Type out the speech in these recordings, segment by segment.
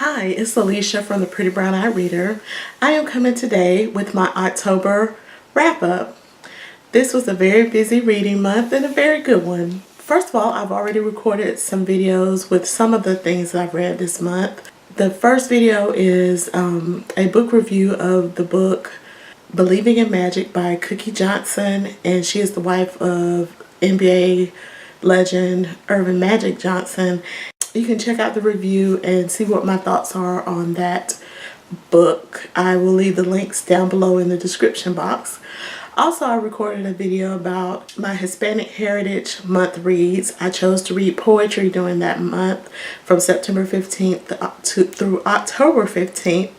Hi, it's Alicia from the Pretty Brown Eyed Reader. I am coming today with my October wrap-up. This was a very busy reading month and a very good one. First of all, I've already recorded some videos with some of the things that I've read this month. The first video is a book review of the book Believing in Magic by Cookie Johnson, and she is the wife of NBA legend Irvin Magic Johnson. You can check out the review and see what my thoughts are on that book. I will leave the links down below in the description box. Also, I recorded a video about my Hispanic Heritage Month reads. I chose to read poetry during that month from September 15th through October 15th,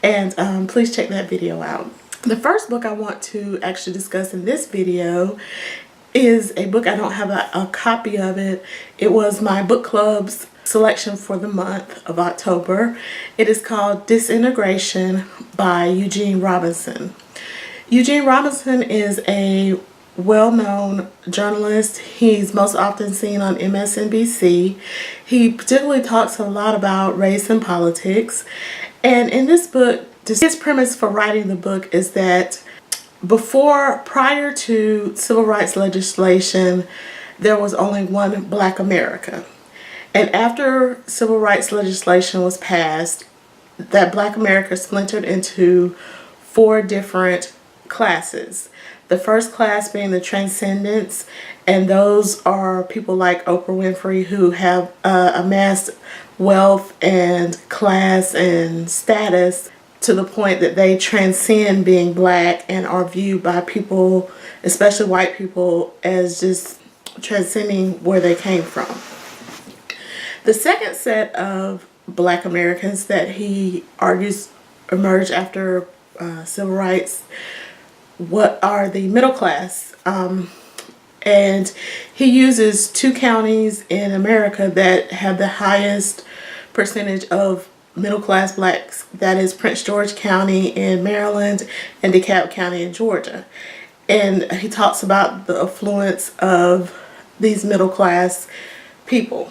and please check that video out. The first book I want to actually discuss in this video is a book. I don't have a copy of it. It was my book club's selection for the month of October. It is called Disintegration by Eugene Robinson. Eugene Robinson is a well-known journalist. He's most often seen on MSNBC. He particularly talks a lot about race and politics. And in this book, his premise for writing the book is that prior to civil rights legislation, there was only one Black America. And after civil rights legislation was passed, that Black America splintered into 4 different classes. The first class being the Transcendents, and those are people like Oprah Winfrey who have amassed wealth and class and status to the point that they transcend being Black and are viewed by people, especially white people, as just transcending where they came from. The second set of Black Americans that he argues emerged after civil rights, what are the middle class, and he uses 2 counties in America that have the highest percentage of middle class Blacks. That is Prince George County in Maryland and DeKalb County in Georgia. And he talks about the affluence of these middle class people.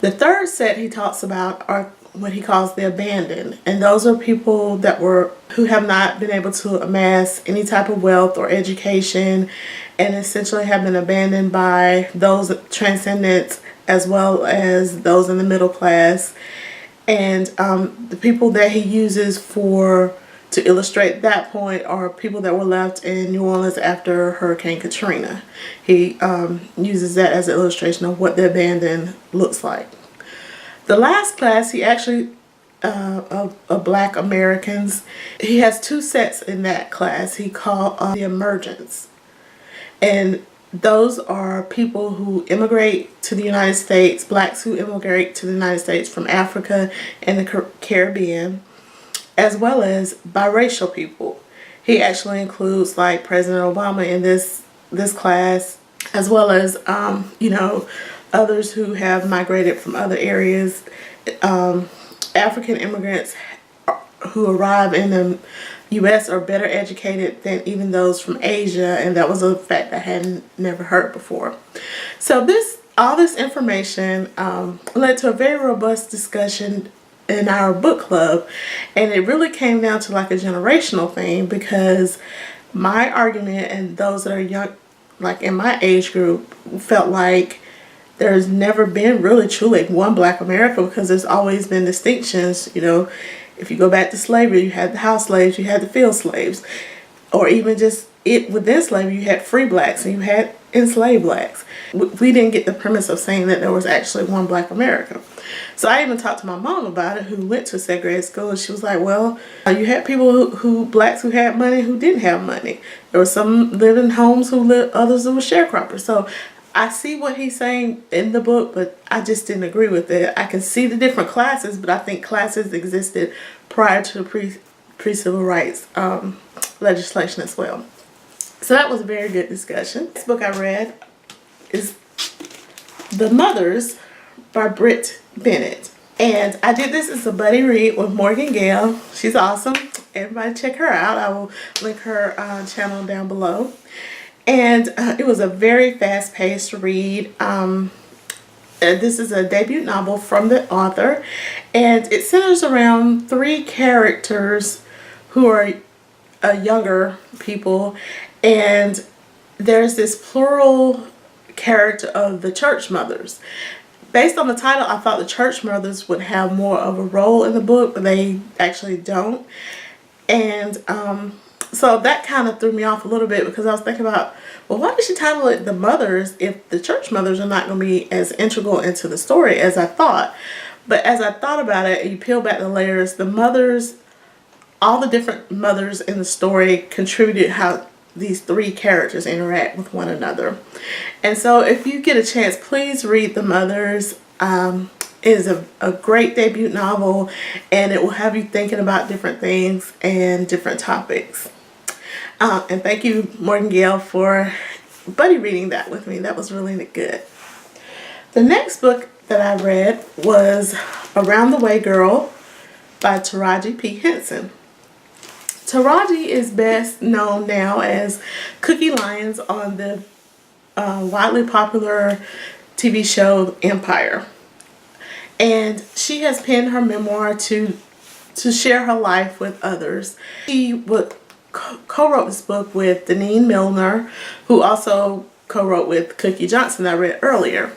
The third set he talks about are what he calls the abandoned, and those are people who have not been able to amass any type of wealth or education, and essentially have been abandoned by those transcendents as well as those in the middle class. And the people that he uses to illustrate that point are people that were left in New Orleans after Hurricane Katrina. He uses that as an illustration of what the abandoned looks like. The last class, he actually, of Black Americans, he has 2 sets in that class. He called the emergents. And those are people who immigrate to the United States, Blacks who immigrate to the United States from Africa and the Caribbean, as well as biracial people. He actually includes like President Obama in this class, as well as others who have migrated from other areas. African immigrants who arrive in the U.S. are better educated than even those from Asia, and that was a fact I hadn't never heard before. So all this information led to a very robust discussion in our book club, and it really came down to like a generational thing, because my argument and those that are young, like in my age group, felt like there's never been really truly one Black America, because there's always been distinctions. If you go back to slavery, you had the house slaves, you had the field slaves, or even just within slavery, you had free Blacks and you had enslaved Blacks. We didn't get the premise of saying that there was actually one Black America. So I even talked to my mom about it, who went to segregated school, and she was like, well, you had people Blacks who had money, who didn't have money. There were some lived in homes, others who were sharecroppers. So I see what he's saying in the book, but I just didn't agree with it. I can see the different classes, but I think classes existed prior to the pre-civil rights legislation as well. So that was a very good discussion. This book I read is The Mothers by Britt, Bennett. And I did this as a buddy read with Morgan Gale. She's awesome. Everybody check her out. I will link her channel down below. And it was a very fast-paced read. This is a debut novel from the author, and it centers around three characters who are younger people, and there's this plural character of the church mothers. Based on the title, I thought the church mothers would have more of a role in the book, but they actually don't. And so that kind of threw me off a little bit, because I was thinking about, well, why did she title it The Mothers if the church mothers are not going to be as integral into the story as I thought? But as I thought about it, you peel back the layers, the mothers, all the different mothers in the story contributed how these three characters interact with one another. And so if you get a chance, please read The Mothers. It is a great debut novel, and it will have you thinking about different things and different topics. And thank you, Morgan Gale, for buddy reading that with me. That was really good. The next book that I read was Around the Way Girl by Taraji P. Henson. Taraji is best known now as Cookie Lyons on the widely popular TV show Empire. And she has penned her memoir to share her life with others. She co-wrote this book with Deneen Milner, who also co-wrote with Cookie Johnson that I read earlier.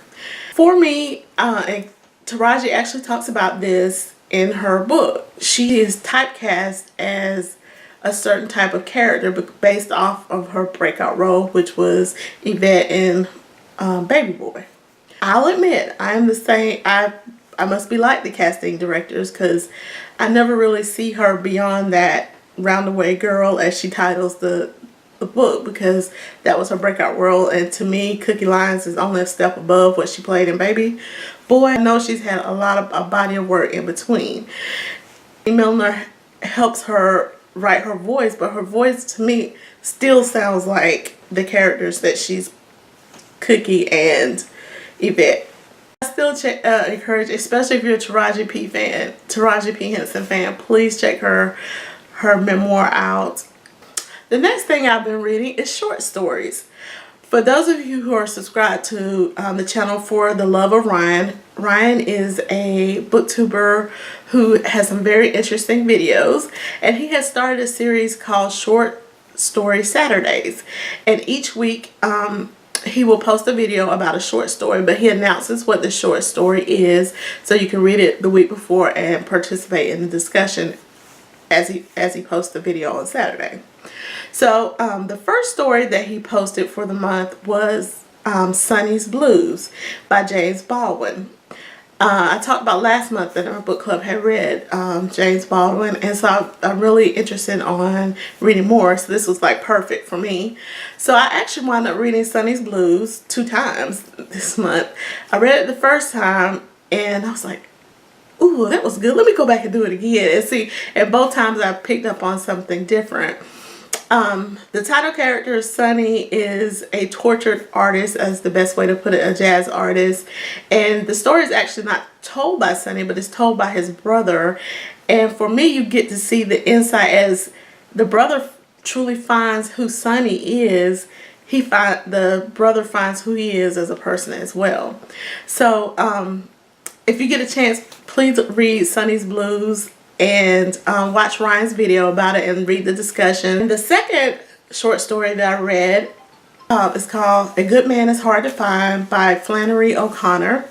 For me, and Taraji actually talks about this in her book. She is typecast as a certain type of character based off of her breakout role, which was Yvette in Baby Boy. I'll admit, I am the same. I must be like the casting directors, because I never really see her beyond that roundaway girl, as she titles the book, because that was her breakout role. And to me, Cookie Lyons is only a step above what she played in Baby Boy. I know she's had a lot of a body of work in between. Milner helps her write her voice, but her voice to me still sounds like the characters that she's Cookie and Yvette. I still encourage, especially if you're a Taraji P. Henson fan, please check her memoir out. The next thing I've been reading is short stories. For those of you who are subscribed to the channel For the Love of Ryan, Ryan is a booktuber who has some very interesting videos, and he has started a series called Short Story Saturdays. And each week he will post a video about a short story, but he announces what the short story is, so you can read it the week before and participate in the discussion as he posts the video on Saturday. So the first story that he posted for the month was Sonny's Blues by James Baldwin. I talked about last month that our book club had read James Baldwin, and so I'm really interested on reading more, so this was like perfect for me. So I actually wound up reading Sonny's Blues 2 times this month. I read it the first time and I was like, ooh, that was good. Let me go back and do it again and see. And both times I picked up on something different. The title character, Sonny, is a tortured artist, as the best way to put it, a jazz artist. And the story is actually not told by Sonny, but it's told by his brother. And for me, you get to see the insight as the brother truly finds who Sonny is. The brother finds who he is as a person as well. So if you get a chance, please read Sonny's Blues and watch Ryan's video about it and read the discussion. The second short story that I read is called A Good Man is Hard to Find by Flannery O'Connor.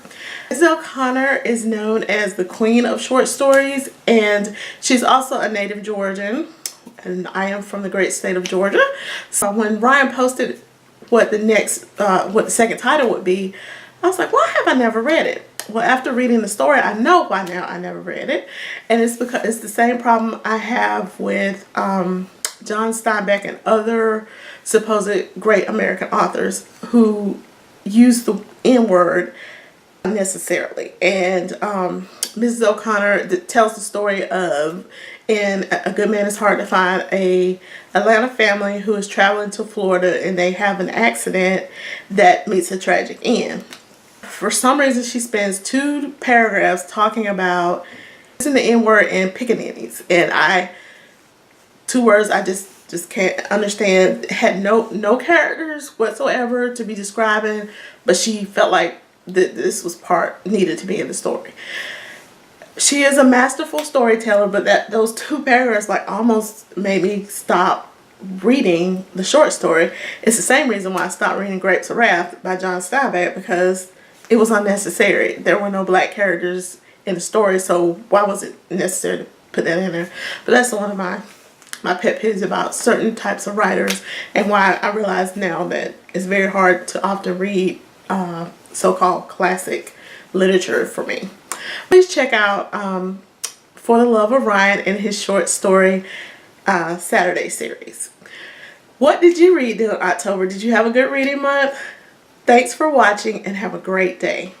Mrs. O'Connor is known as the queen of short stories, and she's also a native Georgian, and I am from the great state of Georgia. So when Ryan posted what the second title would be, I was like, why have I never read it? Well, after reading the story, I know by now I never read it. And it's because it's the same problem I have with John Steinbeck and other supposed great American authors who use the N-word unnecessarily. And Mrs. O'Connor tells the story of, in A Good Man is Hard to Find, a Atlanta family who is traveling to Florida, and they have an accident that meets a tragic end. For some reason, she spends 2 paragraphs talking about using the N-word and pickaninnies, and 2 words I just can't understand. Had no characters whatsoever to be describing, but she felt like this was needed to be in the story. She is a masterful storyteller, but those two paragraphs like almost made me stop reading the short story. It's the same reason why I stopped reading Grapes of Wrath by John Steinbeck, because it was unnecessary. There were no black characters in the story, so why was it necessary to put that in there? But that's one of my pet peeves about certain types of writers, and why I realize now that it's very hard to often read so-called classic literature for me. Please check out For the Love of Ryan and his short story Saturday series. What did you read in October? Did you have a good reading month? Thanks for watching and have a great day.